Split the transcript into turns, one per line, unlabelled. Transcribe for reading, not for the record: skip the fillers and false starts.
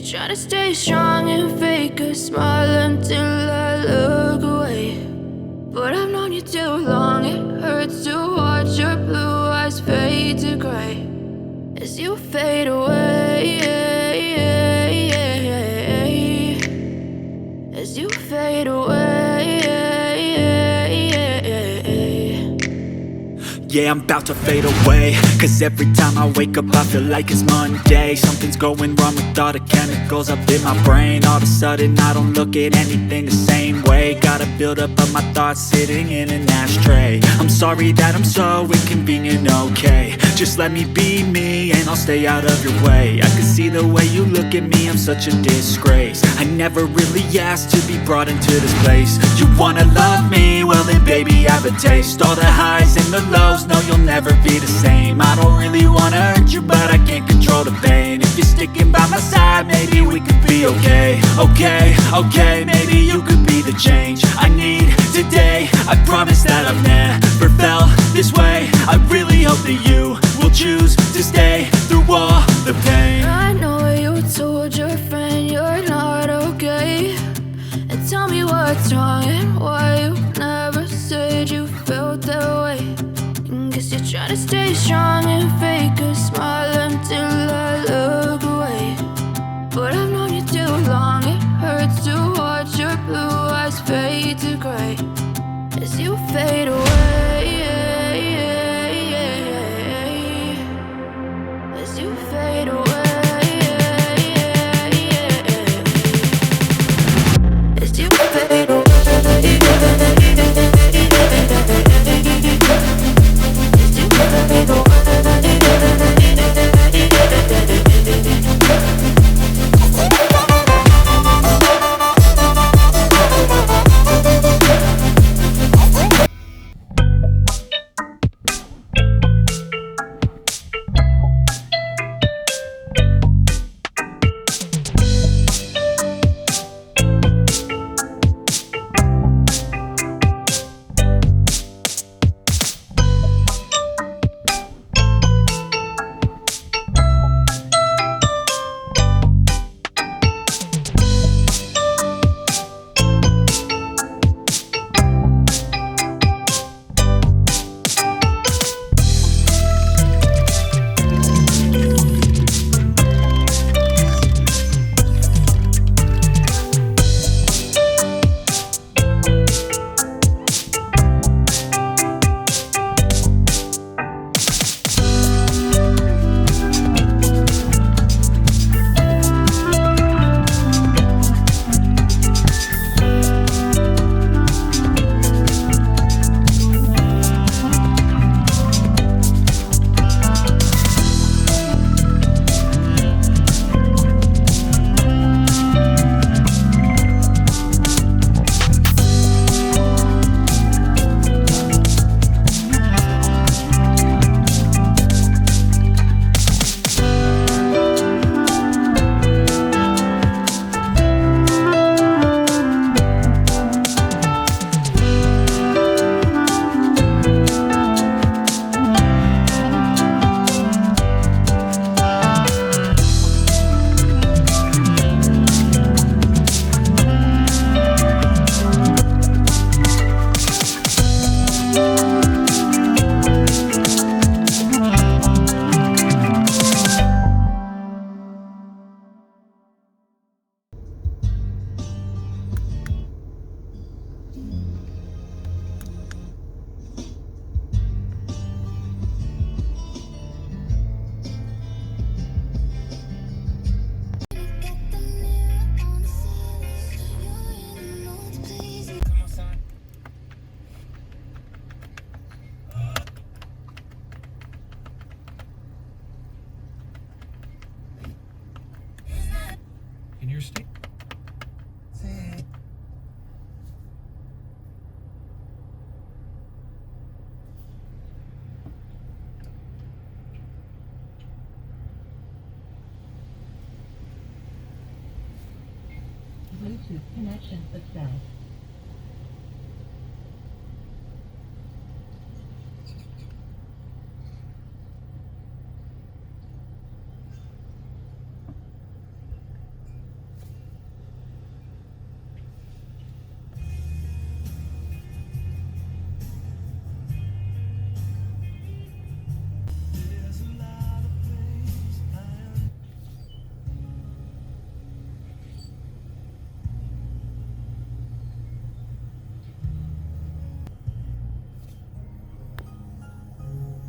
try to stay strong and fake a smile until I look away. But I've known you too long, it hurts to watch your blue eyes fade to gray as you fade away, as you fade away.
Yeah, I'm about to fade away, cause every time I wake up I feel like it's Monday. Something's going wrong with all the chemicals up in my brain. All of a sudden I don't look at anything the same way. Gotta build up of my thoughts sitting in an ashtray. I'm sorry that I'm so inconvenient, okay. Just let me be me and I'll stay out of your way. I can see the way you look at me, I'm such a disgrace. I never really asked to be brought into this place. You wanna love me? Well then baby I have a taste. All the highs and the lows, no you'll never be the same. I don't really wanna hurt you but I can't control the pain. If you're sticking by my side maybe we could be okay. Okay, maybe you could be the change I need today. I promise that I've never felt this way. I really hope that you will choose to stay through all the pain.
I know you told your friend you're not okay, and tell me what's wrong and why you never said you felt that way. Guess you try to stay strong and fake a smile until I look away. But I've known you too long, it hurts to watch your blue eyes fade to gray as you fade away, as you fade away, as you fade away.
In your state.
Bluetooth connection success.